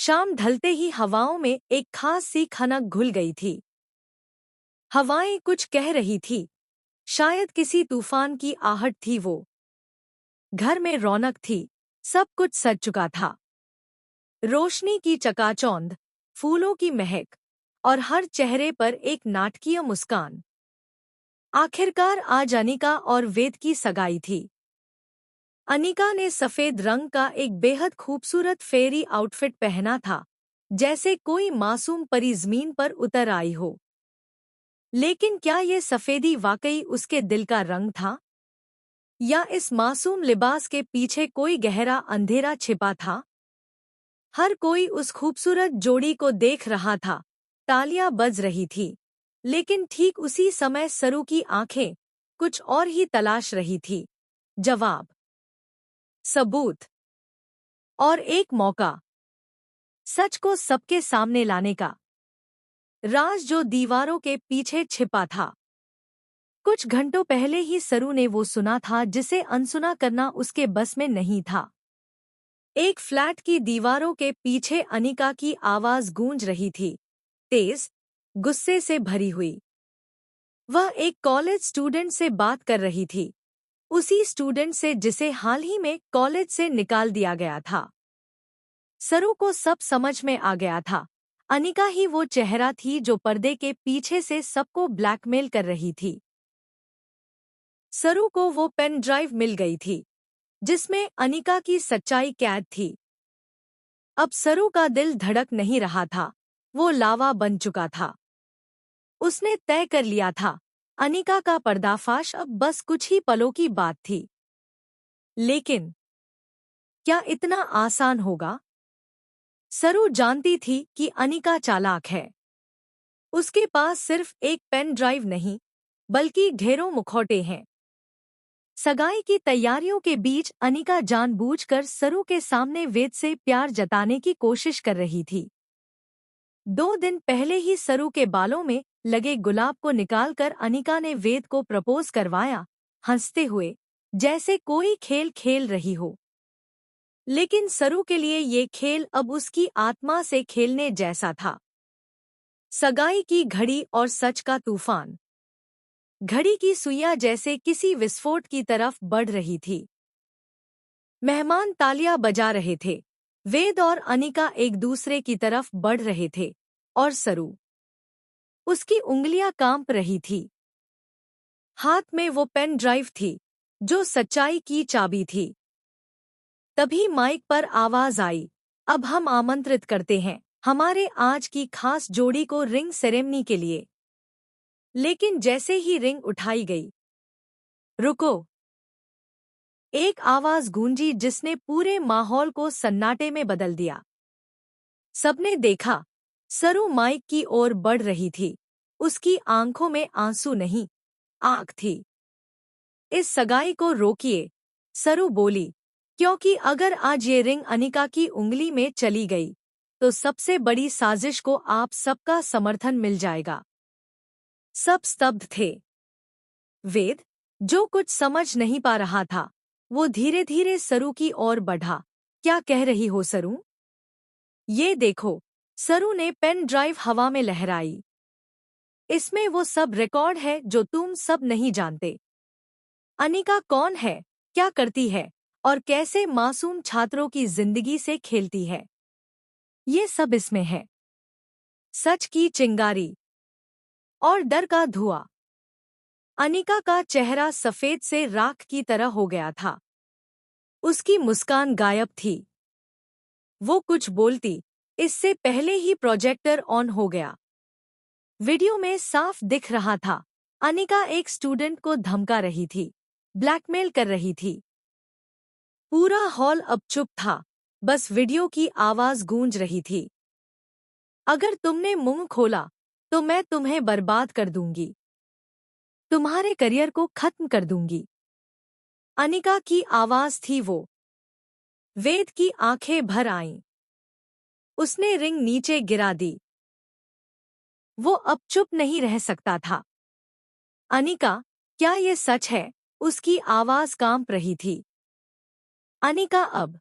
शाम ढलते ही हवाओं में एक खास सी खनक घुल गई थी। हवाएं कुछ कह रही थी, शायद किसी तूफान की आहट थी वो। घर में रौनक थी, सब कुछ सज चुका था। रोशनी की चकाचौंध, फूलों की महक और हर चेहरे पर एक नाटकीय मुस्कान। आखिरकार आज अनिका और वेद की सगाई थी। अनिका ने सफेद रंग का एक बेहद खूबसूरत फेरी आउटफिट पहना था, जैसे कोई मासूम परी ज़मीन पर उतर आई हो। लेकिन क्या ये सफेदी वाकई उसके दिल का रंग था, या इस मासूम लिबास के पीछे कोई गहरा अंधेरा छिपा था? हर कोई उस खूबसूरत जोड़ी को देख रहा था, तालियां बज रही थी। लेकिन ठीक उसी समय सरू की आंखें कुछ और ही तलाश रही थी। जवाब, सबूत और एक मौका, सच को सबके सामने लाने का। राज जो दीवारों के पीछे छिपा था। कुछ घंटों पहले ही सरू ने वो सुना था जिसे अनसुना करना उसके बस में नहीं था। एक फ्लैट की दीवारों के पीछे अनिका की आवाज गूंज रही थी, तेज, गुस्से से भरी हुई। वह एक कॉलेज स्टूडेंट से बात कर रही थी, उसी स्टूडेंट से जिसे हाल ही में कॉलेज से निकाल दिया गया था। सरू को सब समझ में आ गया था। अनिका ही वो चेहरा थी जो पर्दे के पीछे से सबको ब्लैकमेल कर रही थी। सरू को वो पेन ड्राइव मिल गई थी, जिसमें अनिका की सच्चाई कैद थी। अब सरू का दिल धड़क नहीं रहा था, वो लावा बन चुका था। उसने तय कर लिया था, अनिका का पर्दाफाश अब बस कुछ ही पलों की बात थी। लेकिन क्या इतना आसान होगा? सरू जानती थी कि अनिका चालाक है। उसके पास सिर्फ एक पेन ड्राइव नहीं, बल्कि ढेरों मुखौटे हैं। सगाई की तैयारियों के बीच अनिका जानबूझकर सरू के सामने वेद से प्यार जताने की कोशिश कर रही थी। 2 दिन पहले ही सरू के बालों में लगे गुलाब को निकालकर अनिका ने वेद को प्रपोज करवाया, हंसते हुए, जैसे कोई खेल खेल रही हो। लेकिन सरू के लिए ये खेल अब उसकी आत्मा से खेलने जैसा था। सगाई की घड़ी और सच का तूफान। घड़ी की सुइयां जैसे किसी विस्फोट की तरफ बढ़ रही थी। मेहमान तालियां बजा रहे थे, वेद और अनिका एक दूसरे की तरफ बढ़ रहे थे, और सरू, उसकी उंगलियां कांप रही थी। हाथ में वो पेन ड्राइव थी, जो सच्चाई की चाबी थी। तभी माइक पर आवाज आई, अब हम आमंत्रित करते हैं हमारे आज की खास जोड़ी को रिंग सेरेमनी के लिए। लेकिन जैसे ही रिंग उठाई गई, रुको, एक आवाज गूंजी जिसने पूरे माहौल को सन्नाटे में बदल दिया। सबने देखा, सरू माइक की ओर बढ़ रही थी। उसकी आंखों में आंसू नहीं, आग थी। इस सगाई को रोकिए, सरू बोली, क्योंकि अगर आज ये रिंग अनिका की उंगली में चली गई, तो सबसे बड़ी साजिश को आप सबका समर्थन मिल जाएगा। सब स्तब्ध थे। वेद, जो कुछ समझ नहीं पा रहा था, वो धीरे धीरे सरू की ओर बढ़ा। क्या कह रही हो सरू? ये देखो, सरू ने पेन ड्राइव हवा में लहराई। इसमें वो सब रिकॉर्ड है जो तुम सब नहीं जानते। अनिका कौन है, क्या करती है, और कैसे मासूम छात्रों की जिंदगी से खेलती है। ये सब इसमें है। सच की चिंगारी और डर का धुआं। अनिका का चेहरा सफेद से राख की तरह हो गया था। उसकी मुस्कान गायब थी। वो कुछ बोलती, इससे पहले ही प्रोजेक्टर ऑन हो गया। वीडियो में साफ दिख रहा था, अनिका एक स्टूडेंट को धमका रही थी, ब्लैकमेल कर रही थी। पूरा हॉल अब चुप था, बस वीडियो की आवाज गूंज रही थी। अगर तुमने मुंह खोला, तो मैं तुम्हें बर्बाद कर दूंगी। तुम्हारे करियर को खत्म कर दूंगी। अनिका की आवाज थी वो। वेद की आंखें भर आईं। उसने रिंग नीचे गिरा दी। वो अब चुप नहीं रह सकता था। अनिका, क्या ये सच है? उसकी आवाज कांप रही थी। अनिका अब